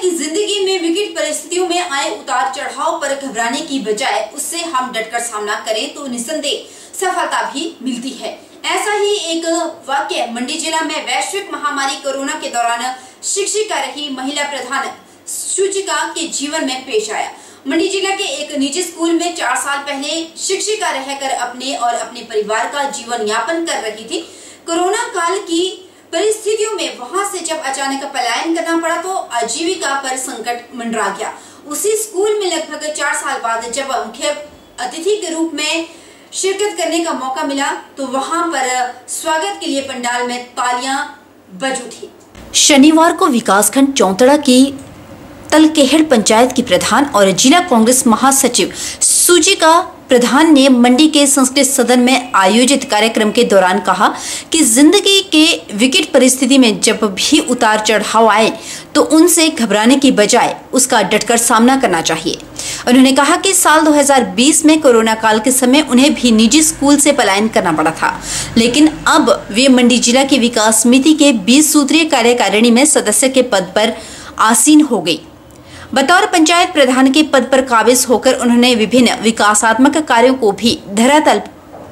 कि जिंदगी में विकट परिस्थितियों में आए उतार चढ़ाव पर घबराने की बजाय उससे हम डटकर सामना करें तो निस्संदेह सफलता भी मिलती है। ऐसा ही एक वाक्य मंडी जिला में वैश्विक महामारी कोरोना के दौरान शिक्षिका रही महिला प्रधान सूचिका के जीवन में पेश आया। मंडी जिला के एक निजी स्कूल में 4 साल पहले शिक्षिका रहकर अपने और अपने परिवार का जीवन यापन कर रही थी। कोरोना काल की परिस्थितियों में वहां से जब अचानक पलायन करना पड़ा तो आजीविका पर संकट मंडरा गया। उसी स्कूल में लगभग 4 साल बाद जब मुख्य अतिथि के रूप में शिरकत करने का मौका मिला तो वहां पर स्वागत के लिए पंडाल में तालियां बज उठी। शनिवार को विकासखंड चौंतड़ा की तलकेहड़ पंचायत की प्रधान और जिला कांग्रेस महासचिव सूचिका प्रधान ने मंडी के संस्कृत सदन में आयोजित कार्यक्रम के दौरान कहा कि जिंदगी के विकट परिस्थिति में जब भी उतार चढ़ाव आए तो उनसे घबराने की बजाय उसका डटकर सामना करना चाहिए। उन्होंने कहा कि साल 2020 में कोरोना काल के समय उन्हें भी निजी स्कूल से पलायन करना पड़ा था, लेकिन अब वे मंडी जिला की विकास समिति के 20 सूत्रीय कार्यकारिणी में सदस्य के पद पर आसीन हो गई। बतौर पंचायत प्रधान के पद पर काबिज होकर उन्होंने विभिन्न विकासात्मक कार्यों को भी धरातल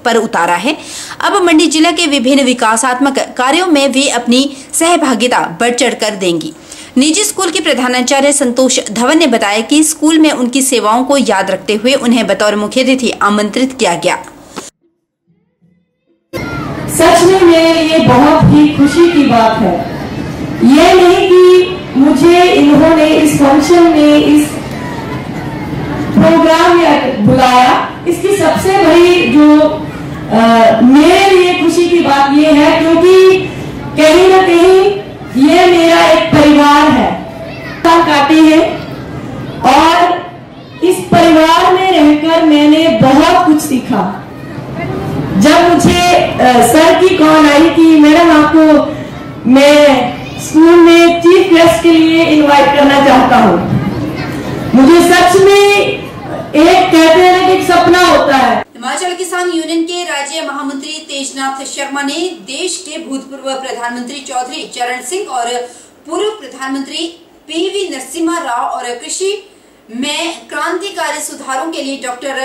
पर उतारा है। अब मंडी जिला के विभिन्न विकासात्मक कार्यों में वे अपनी सहभागिता बढ़ चढ़कर देंगी। निजी स्कूल के प्रधानाचार्य संतोष धवन ने बताया कि स्कूल में उनकी सेवाओं को याद रखते हुए उन्हें बतौर मुख्य अतिथि आमंत्रित किया गया। सच में मेरे लिए बहुत ही खुशी की बात है। ये नहीं कि मुझे इन्होंने इस फंक्शन में इस प्रोग्राम में बुलाया, इसकी सबसे बड़ी जो मेरे लिए खुशी की बात ये है क्योंकि कहीं ना कहीं ये मेरा एक परिवार है, काटी है और इस परिवार में रहकर मैंने बहुत कुछ सीखा। जब मुझे सर की कॉल आई कि मैडम आपको मैं स्कूल में चीफ गेस्ट के लिए इनवाइट करना चाहता हूँ, मुझे सच में एक कहते हैं कि एक सपना होता है। हिमाचल किसान यूनियन के राज्य महामंत्री तेजनाथ शर्मा ने देश के भूतपूर्व प्रधानमंत्री चौधरी चरण सिंह और पूर्व प्रधानमंत्री पीवी नरसिम्हा राव और कृषि में क्रांतिकारी सुधारों के लिए डॉक्टर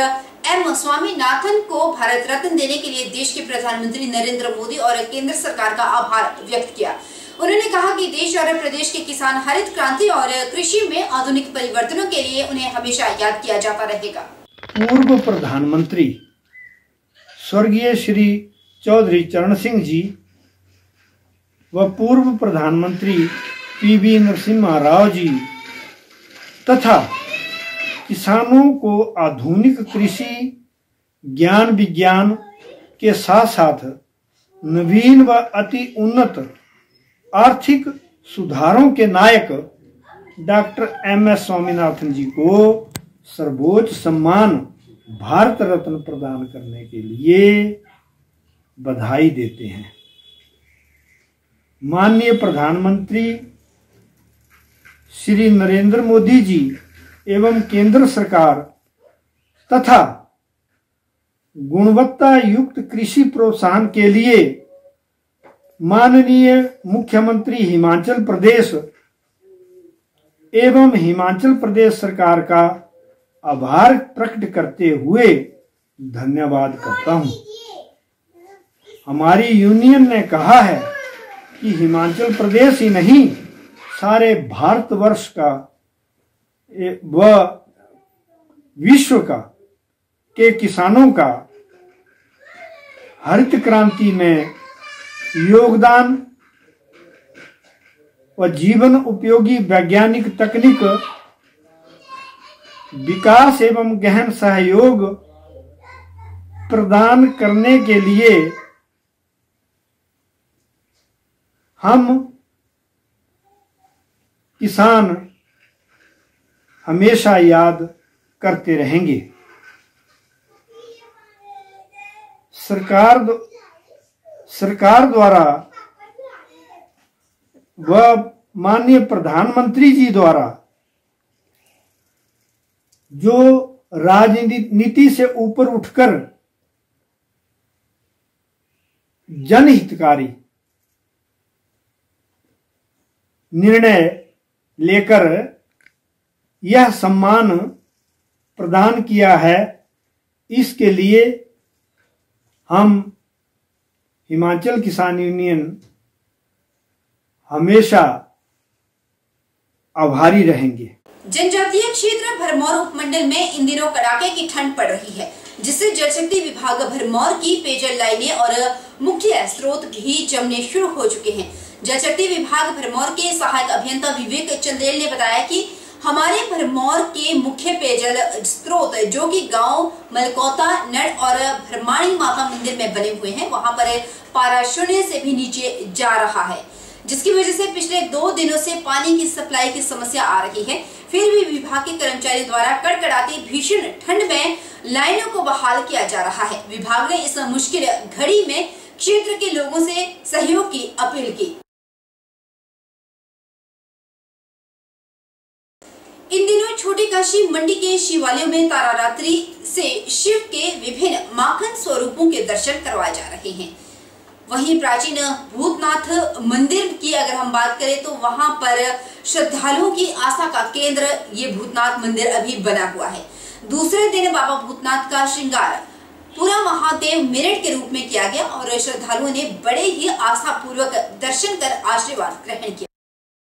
एम स्वामीनाथन को भारत रत्न देने के लिए देश के प्रधानमंत्री नरेंद्र मोदी और केंद्र सरकार का आभार व्यक्त किया। उन्होंने कहा कि देश और प्रदेश के किसान हरित क्रांति और कृषि में आधुनिक परिवर्तनों के लिए उन्हें हमेशा याद किया जाता रहेगा। पूर्व प्रधानमंत्री स्वर्गीय श्री चौधरी चरण सिंह जी व पूर्व प्रधानमंत्री पीवी नरसिम्हा राव जी तथा किसानों को आधुनिक कृषि ज्ञान विज्ञान के साथ साथ नवीन व अति उन्नत आर्थिक सुधारों के नायक डॉक्टर एम.एस. स्वामीनाथन जी को सर्वोच्च सम्मान भारत रत्न प्रदान करने के लिए बधाई देते हैं। माननीय प्रधानमंत्री श्री नरेंद्र मोदी जी एवं केंद्र सरकार तथा गुणवत्ता युक्त कृषि प्रोत्साहन के लिए माननीय मुख्यमंत्री हिमाचल प्रदेश एवं हिमाचल प्रदेश सरकार का आभार प्रकट करते हुए धन्यवाद करता हूं। हमारी यूनियन ने कहा है कि हिमाचल प्रदेश ही नहीं सारे भारतवर्ष का व विश्व का के किसानों का हरित क्रांति में योगदान व जीवन उपयोगी वैज्ञानिक तकनीक विकास एवं गहन सहयोग प्रदान करने के लिए हम किसान हमेशा याद करते रहेंगे। सरकार द्वारा व माननीय प्रधानमंत्री जी द्वारा जो राजनीति से ऊपर उठकर जनहितकारी निर्णय लेकर यह सम्मान प्रदान किया है। इसके लिए हम हिमाचल किसान यूनियन हमेशा आभारी रहेंगे। जनजातीय क्षेत्र भरमौर उपमंडल में इन दिनों कड़ाके की ठंड पड़ रही है, जिससे जल शक्ति विभाग भरमौर की पेयजल लाइनें और मुख्य स्रोत भी जमने शुरू हो चुके हैं। जल शक्ति विभाग भरमौर के सहायक अभियंता विवेक चंदेल ने बताया कि हमारे भरमौर के मुख्य पेयजल स्रोत जो कि गांव मलकोता, नड़ और भरमाणी माता मंदिर में बने हुए हैं, वहां पर पारा शून्य से भी नीचे जा रहा है, जिसकी वजह से पिछले 2 दिनों से पानी की सप्लाई की समस्या आ रही है। फिर भी विभाग के कर्मचारियों द्वारा कड़कड़ाती भीषण ठंड में लाइनों को बहाल किया जा रहा है। विभाग ने इस मुश्किल घड़ी में क्षेत्र के लोगों से सहयोग की अपील की। इन दिनों छोटी काशी मंडी के शिवालयों में तारारात्रि से शिव के विभिन्न माखन स्वरूपों के दर्शन करवाए जा रहे हैं। वहीं प्राचीन भूतनाथ मंदिर की अगर हम बात करें तो वहां पर श्रद्धालुओं की आस्था का केंद्र ये भूतनाथ मंदिर अभी बना हुआ है। दूसरे दिन बाबा भूतनाथ का श्रृंगार पूरा महादेव मेरठ के रूप में किया गया और श्रद्धालुओं ने बड़े ही आस्था पूर्वक दर्शन कर आशीर्वाद ग्रहण किया।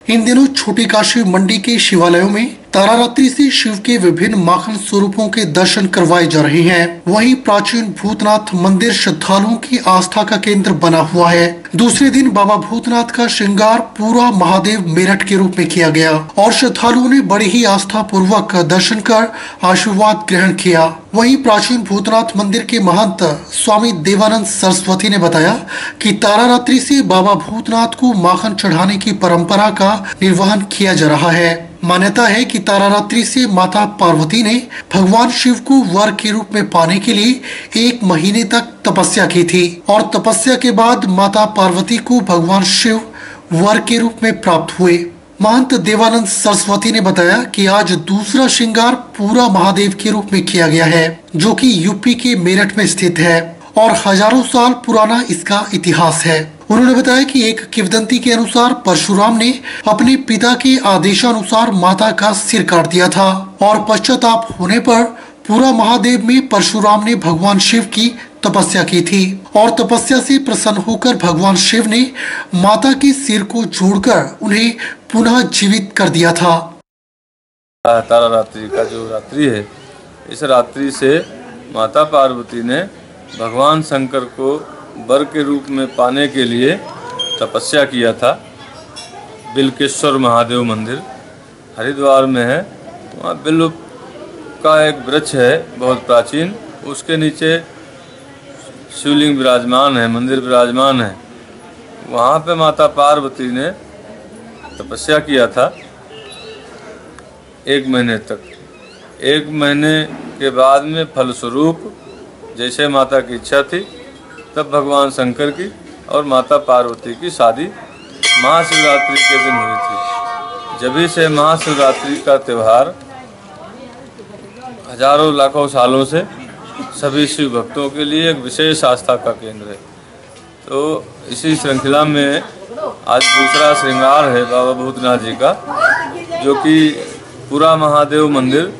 इन दिनों छोटी काशी मंडी के शिवालयों में तारारात्रि से शिव के विभिन्न माखन स्वरूपों के दर्शन करवाए जा रहे हैं। वहीं प्राचीन भूतनाथ मंदिर श्रद्धालुओं की आस्था का केंद्र बना हुआ है। दूसरे दिन बाबा भूतनाथ का श्रृंगार पूरा महादेव मेरठ के रूप में किया गया और श्रद्धालुओं ने बड़ी ही आस्था पूर्वक दर्शन कर आशीर्वाद ग्रहण किया। वहीं प्राचीन भूतनाथ मंदिर के महंत स्वामी देवानंद सरस्वती ने बताया कि तारारात्रि से बाबा भूतनाथ को माखन चढ़ाने की परंपरा का निर्वहन किया जा रहा है। मान्यता है कि तारारात्रि से माता पार्वती ने भगवान शिव को वर के रूप में पाने के लिए 1 महीने तक तपस्या की थी और तपस्या के बाद माता पार्वती को भगवान शिव वर के रूप में प्राप्त हुए। महंत देवानंद सरस्वती ने बताया कि आज दूसरा श्रृंगार पूरा महादेव के रूप में किया गया है, जो कि यूपी के मेरठ में स्थित है और हजारों साल पुराना इसका इतिहास है। उन्होंने बताया कि एक किंवदंती के अनुसार परशुराम ने अपने पिता के आदेशानुसार माता का सिर काट दिया था और पश्चाताप होने पर पूरा महादेव में परशुराम ने भगवान शिव की तपस्या की थी और तपस्या से प्रसन्न होकर भगवान शिव ने माता के सिर को जोड़कर उन्हें पुनः जीवित कर दिया था। तारारात्रि का जो रात्रि है, इस रात्रि से माता पार्वती ने भगवान शंकर को वर के रूप में पाने के लिए तपस्या किया था। बिल्केश्वर महादेव मंदिर हरिद्वार में है। वहाँ बिल्व का एक वृक्ष है बहुत प्राचीन, उसके नीचे शिवलिंग विराजमान है, मंदिर विराजमान है। वहाँ पे माता पार्वती ने तपस्या किया था 1 महीने तक। 1 महीने के बाद में फलस्वरूप जैसे माता की इच्छा थी तब भगवान शंकर की और माता पार्वती की शादी महाशिवरात्रि के दिन हुई थी। जब से महाशिवरात्रि का त्यौहार हजारों लाखों सालों से सभी शिव भक्तों के लिए एक विशेष आस्था का केंद्र है। तो इसी श्रृंखला में आज दूसरा श्रृंगार है बाबा भूतनाथ जी का, जो कि पूरा महादेव मंदिर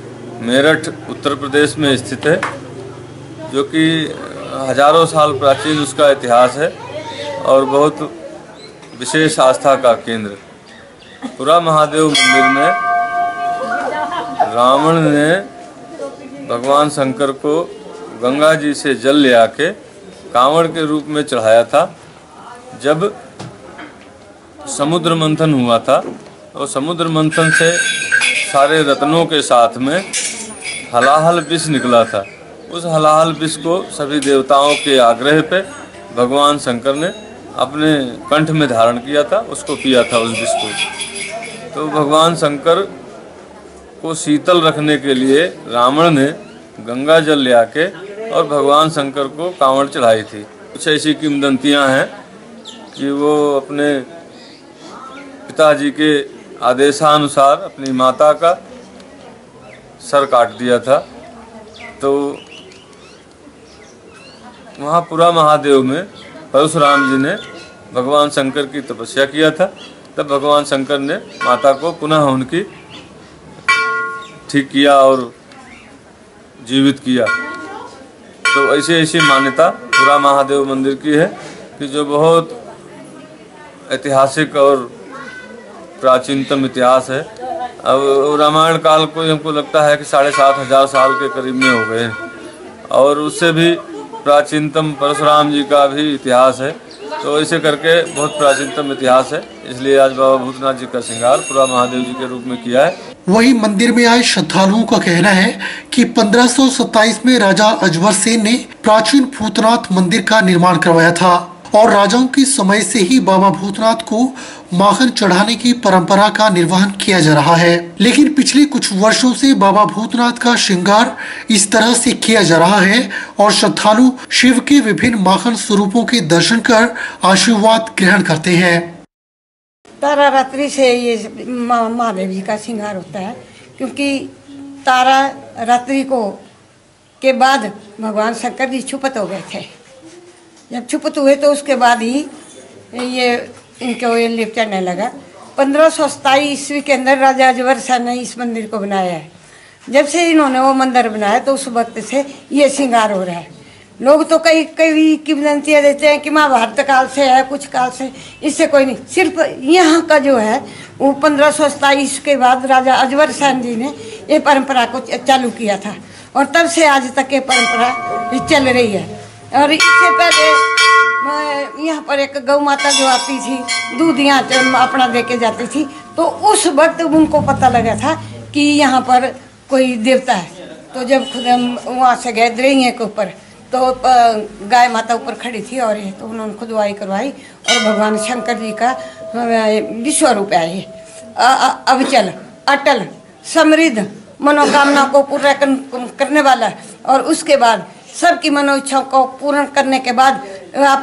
मेरठ उत्तर प्रदेश में स्थित है, जो कि हजारों साल प्राचीन उसका इतिहास है और बहुत विशेष आस्था का केंद्र। पूरा महादेव मंदिर में रावण ने भगवान शंकर को गंगा जी से जल ले आके कांवड़ के रूप में चढ़ाया था। जब समुद्र मंथन हुआ था और समुद्र मंथन से सारे रत्नों के साथ में हलाहल विष निकला था। उस हलाहल विष को सभी देवताओं के आग्रह पे भगवान शंकर ने अपने कंठ में धारण किया था, उसको पिया था उस विष को। तो भगवान शंकर को शीतल रखने के लिए रावण ने गंगा जल ले आके और भगवान शंकर को कांवड़ चढ़ाई थी। कुछ ऐसी किंवदंतियां हैं कि वो अपने पिताजी के आदेशानुसार अपनी माता का सर काट दिया था। तो वहाँ पूरा महादेव में परशुराम जी ने भगवान शंकर की तपस्या किया था। तब भगवान शंकर ने माता को पुनः उनकी ठीक किया और जीवित किया। तो ऐसी मान्यता पूरा महादेव मंदिर की है कि जो बहुत ऐतिहासिक और प्राचीनतम इतिहास है। अब रामायण काल को हमको लगता है कि 7,500 साल के करीब में हो गए हैं और उससे भी प्राचीनतम परशुराम जी का भी इतिहास है। तो ऐसे करके बहुत प्राचीनतम इतिहास है, इसलिए आज बाबा भूतनाथ जी का श्रृंगार पूरा महादेव जी के रूप में किया है। वहीं मंदिर में आए श्रद्धालुओं का कहना है कि 1527 में राजा अजबर सेन ने प्राचीन भूतनाथ मंदिर का निर्माण करवाया था और राजाओं के समय से ही बाबा भूतनाथ को माखन चढ़ाने की परंपरा का निर्वहन किया जा रहा है। लेकिन पिछले कुछ वर्षों से बाबा भूतनाथ का श्रृंगार इस तरह से किया जा रहा है और श्रद्धालु शिव के विभिन्न माखन स्वरूपों के दर्शन कर आशीर्वाद ग्रहण करते हैं। तारा रात्रि से ये महादेव जी का श्रृंगार होता है, क्योंकि तारा रात्रि को के बाद भगवान शंकर जी छुपत हो गए थे। जब छुपत हुए तो उसके बाद ही ये इनको ये लिप चढ़ने लगा। 1527 ईस्वी के अंदर राजा अजबर शाह ने इस मंदिर को बनाया है। जब से इन्होंने वो मंदिर बनाया तो उस वक्त से ये श्रृंगार हो रहा है। लोग तो कई किंवदंतियाँ देते हैं कि महाभारत काल से है, कुछ काल से, इससे कोई नहीं। सिर्फ यहाँ का जो है वो 1527 के बाद राजा अजबर शाह जी ने ये परंपरा को चालू किया था और तब से आज तक ये परंपरा चल रही है। और इससे पहले यहाँ पर एक गौ माता जो आती थी, दूध यहाँ अपना दे के जाती थी, तो उस वक्त उनको पता लगा था कि यहाँ पर कोई देवता है। तो जब खुद हम वहाँ से गए द्रेहिए के ऊपर, तो गाय माता ऊपर खड़ी थी और ये तो उन्होंने खुदवाई करवाई और भगवान शंकर जी का विश्वरूप है ये। अविचल, अटल, समृद्ध, मनोकामना को पूरा करने वाला। और उसके बाद सबकी मनोइच्छाओं को पूर्ण करने के बाद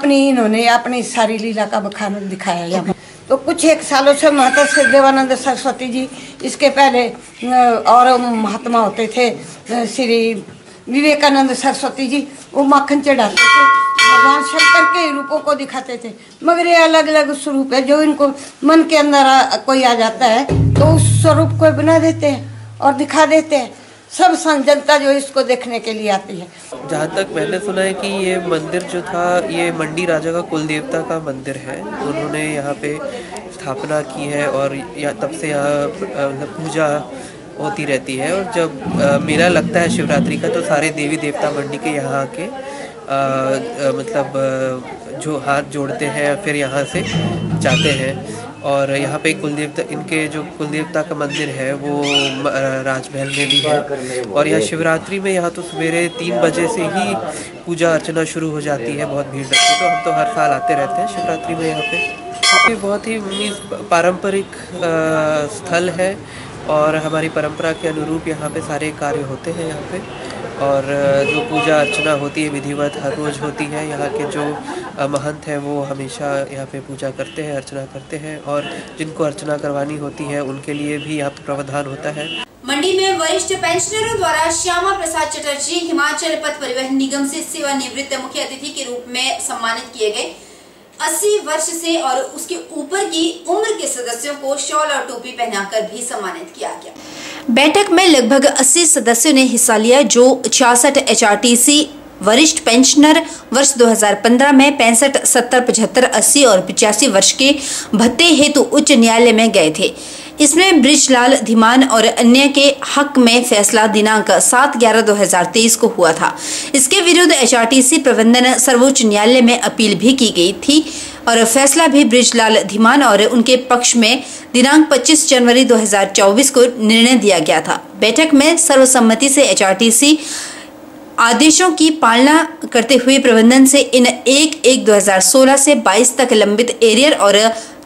इन्होंने अपनी सारी लीला का बखान दिखाया यहाँ। तो कुछ एक सालों से महंत श्री देवानंद सरस्वती जी, इसके पहले और महात्मा होते थे श्री विवेकानंद सरस्वती जी, वो माखन चढ़ाते थे, भगवान शंकर के रूपों को दिखाते थे। मगर ये अलग अलग स्वरूप है, जो इनको मन के अंदर कोई आ जाता है तो उस स्वरूप को बना देते हैं और दिखा देते हैं। सब जनता जो इसको देखने के लिए आती है। जहाँ तक मैंने सुना है कि ये मंदिर जो था ये मंडी राजा का कुल देवता का मंदिर है। उन्होंने यहाँ पे स्थापना की है और तब से यहाँ पूजा होती रहती है। और जब मेला लगता है शिवरात्रि का तो सारे देवी देवता मंडी के यहाँ आके मतलब जो हाथ जोड़ते हैं फिर यहाँ से जाते हैं। और यहाँ पे कुलदेवता, इनके जो कुलदेवता का मंदिर है वो राजमहल में भी है। और यहाँ शिवरात्रि में यहाँ तो सवेरे 3 बजे से ही पूजा अर्चना शुरू हो जाती है, बहुत भीड़ लगती है। तो हम तो हर साल आते रहते हैं शिवरात्रि में यहाँ पे। बहुत ही पारंपरिक स्थल है और हमारी परंपरा के अनुरूप यहाँ पे सारे कार्य होते हैं यहाँ पे। और जो पूजा अर्चना होती है विधिवत हर रोज़ होती है। यहाँ के जो महंत हैं वो हमेशा यहाँ पे पूजा करते हैं, अर्चना करते हैं। और जिनको अर्चना करवानी होती है उनके लिए भी यहाँ पे प्रावधान होता है। मंडी में वरिष्ठ पेंशनरों द्वारा श्यामा प्रसाद चटर्जी हिमाचल पथ परिवहन निगम से सेवानिवृत्त मुख्य अतिथि के रूप में सम्मानित किए गए। 80 वर्ष से और उसके ऊपर की उम्र के सदस्यों को शॉल और टोपी पहनाकर भी सम्मानित किया गया। बैठक में लगभग 80 सदस्यों ने हिस्सा लिया, जो 66 HRTC वरिष्ठ पेंशनर वर्ष 2015 में 65, 70, 75, 80 और 85 वर्ष के भत्ते हेतु उच्च न्यायालय में गए थे। इसमें बृजलाल धीमान और अन्य के हक में फैसला दिनांक 7/11/2023 को हुआ था। इसके विरुद्ध HRTC प्रबंधन सर्वोच्च न्यायालय में अपील भी की गई थी और फैसला भी बृजलाल धीमान और उनके पक्ष में दिनांक 25 जनवरी 2024 को निर्णय दिया गया था। बैठक में सर्वसम्मति से HRTC आदेशों की पालना करते हुए प्रबंधन से इन 1/1/2016 से 22 तक लंबित एरियर और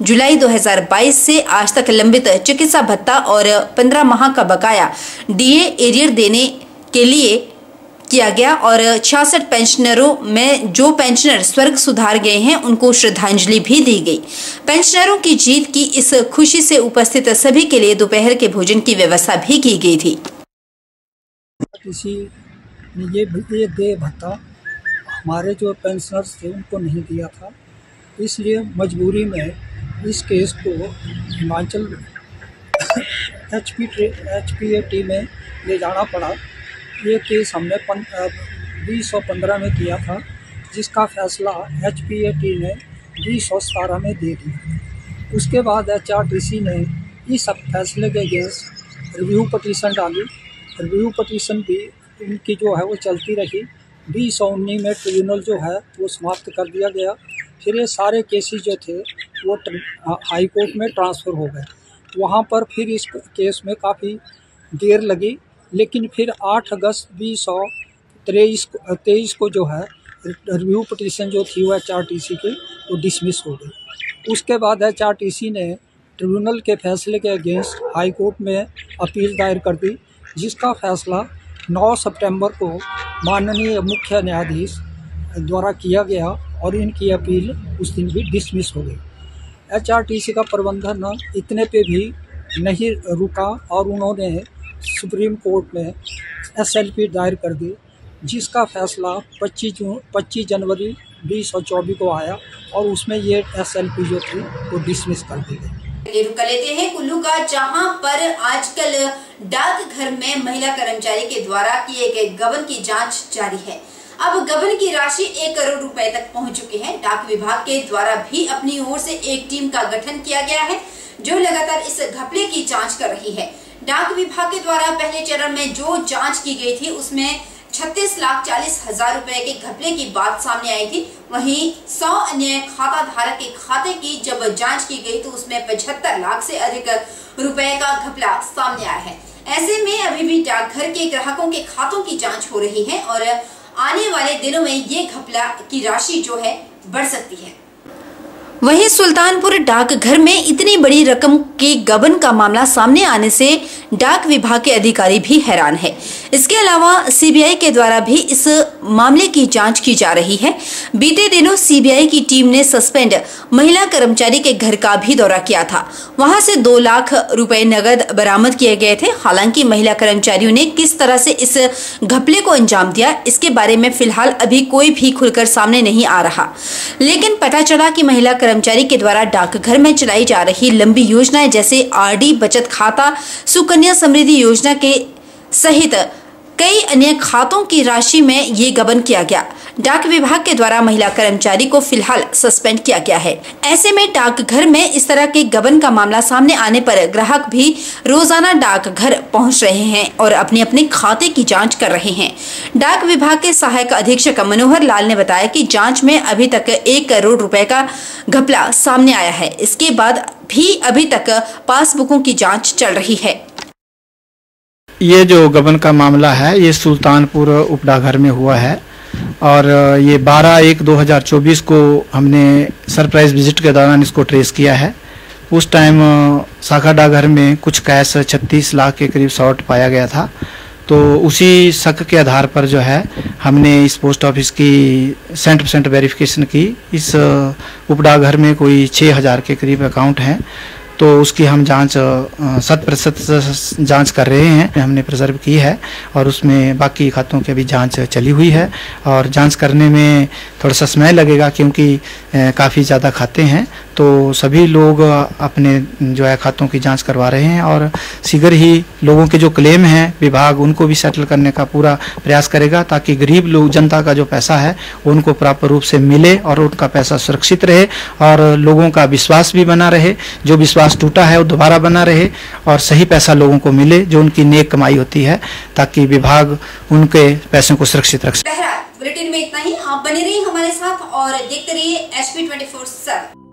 जुलाई 2022 से आज तक लंबित चिकित्सा भत्ता और 15 माह का बकाया DA एरियर देने के लिए किया गया। और 66 पेंशनरों में जो पेंशनर स्वर्ग सुधार गए हैं उनको श्रद्धांजलि भी दी गई। पेंशनरों की जीत की इस खुशी से उपस्थित सभी के लिए दोपहर के भोजन की व्यवस्था भी की गई थी। ये दे भत्ता हमारे जो पेंशनर्स थे उनको नहीं दिया था, इसलिए मजबूरी में इस केस को हिमाचल HPAT में ले जाना पड़ा। ये केस हमने 2015 में किया था, जिसका फैसला HPAT ने 2017 में दे दिया। उसके बाद HRTC ने इस फैसले के अगेंस्ट रिव्यू पटिशन डाली। रिव्यू पटिशन भी उनकी जो है वो चलती रही। 2019 में ट्रिब्यूनल जो है वो समाप्त कर दिया गया। फिर ये सारे केसेस जो थे वो हाई कोर्ट में ट्रांसफ़र हो गए। वहाँ पर फिर इस केस में काफ़ी देर लगी, लेकिन फिर 8 अगस्त 2023 को जो है रिव्यू पटिशन जो थी वो HRTC की वो डिसमिस हो गई। उसके बाद HRTC ने ट्रिब्यूनल के फैसले के अगेंस्ट हाई कोर्ट में अपील दायर कर दी, जिसका फैसला 9 सितंबर को माननीय मुख्य न्यायाधीश द्वारा किया गया और इनकी अपील उस दिन भी डिसमिस हो गई। HRTC का प्रबंधन इतने पे भी नहीं रुका और उन्होंने सुप्रीम कोर्ट में SLP दायर कर दी, जिसका फैसला 25 जनवरी 2024 को आया और उसमें ये SLP जो थी वो डिसमिस कर दी गई। रुक लेते हैं कुल्लू का, जहां पर आजकल डाकघर में महिला कर्मचारी के द्वारा किए गए गबन की जांच जारी है। अब गबन की राशि 1 करोड़ रुपए तक पहुंच चुकी है। डाक विभाग के द्वारा भी अपनी ओर से एक टीम का गठन किया गया है, जो लगातार इस घपले की जांच कर रही है। डाक विभाग के द्वारा पहले चरण में जो जांच की गई थी उसमें 36,40,000 रुपए के घपले की बात सामने आई थी। वहीं 100 अन्य खाता धारक के खाते की जब जांच की गई तो उसमें 75 लाख से अधिक रुपए का घपला सामने आया है। ऐसे में अभी भी डाकघर के ग्राहकों के खातों की जांच हो रही है और आने वाले दिनों में ये घपला की राशि जो है बढ़ सकती है। वहीं सुल्तानपुर डाकघर में इतनी बड़ी रकम के गबन का मामला सामने आने से डाक विभाग के अधिकारी भी हैरान है। इसके अलावा सीबीआई के द्वारा भी इस मामले की जांच की जा रही है। बीते दिनों सीबीआई की टीम ने सस्पेंड महिला कर्मचारी के घर का भी दौरा किया था। वहां से 2 लाख रुपए नगद बरामद किए गए थे। हालांकि महिला कर्मचारियों ने किस तरह से इस घपले को अंजाम दिया, इसके बारे में फिलहाल अभी कोई भी खुलकर सामने नहीं आ रहा। लेकिन पता चला कि महिला कर्मचारी के द्वारा डाकघर में चलाई जा रही लंबी योजनाएं जैसे RD बचत खाता, सुकन्या समृद्धि योजना के सहित कई अन्य खातों की राशि में ये गबन किया गया। डाक विभाग के द्वारा महिला कर्मचारी को फिलहाल सस्पेंड किया गया है। ऐसे में डाकघर में इस तरह के गबन का मामला सामने आने पर ग्राहक भी रोजाना डाकघर पहुंच रहे हैं और अपने अपने खाते की जांच कर रहे हैं। डाक विभाग के सहायक अधीक्षक मनोहर लाल ने बताया कि जांच में अभी तक 1 करोड़ रुपए का घपला सामने आया है। इसके बाद भी अभी तक पासबुकों की जाँच चल रही है। ये जो गबन का मामला है ये सुल्तानपुर उपडाकघर में हुआ है और ये 12/1/2024 को हमने सरप्राइज विजिट के दौरान इसको ट्रेस किया है। उस टाइम शाखा डाकघर में कुछ कैश 36 लाख के करीब शॉर्ट पाया गया था। तो उसी शक के आधार पर जो है हमने इस पोस्ट ऑफिस की 100% वेरिफिकेशन की। इस उपडाकघर में कोई 6,000 के करीब अकाउंट हैं, तो उसकी हम जांच 100% जांच कर रहे हैं। हमने प्रिजर्व की है और उसमें बाकी खातों की भी जांच चली हुई है और जांच करने में थोड़ा सा समय लगेगा क्योंकि काफ़ी ज़्यादा खाते हैं। तो सभी लोग अपने जो है खातों की जांच करवा रहे हैं और शीघ्र ही लोगों के जो क्लेम हैं विभाग उनको भी सेटल करने का पूरा प्रयास करेगा ताकि गरीब लोग जनता का जो पैसा है उनको प्रॉपर रूप से मिले और उनका पैसा सुरक्षित रहे और लोगों का विश्वास भी बना रहे। जो विश्वास टूटा है वो दोबारा बना रहे और सही पैसा लोगों को मिले जो उनकी नेक कमाई होती है, ताकि विभाग उनके पैसों को सुरक्षित रख सके। बुलेटिन में इतना ही। आप बने रहिए हमारे साथ और देखते रहिए HP 24/7।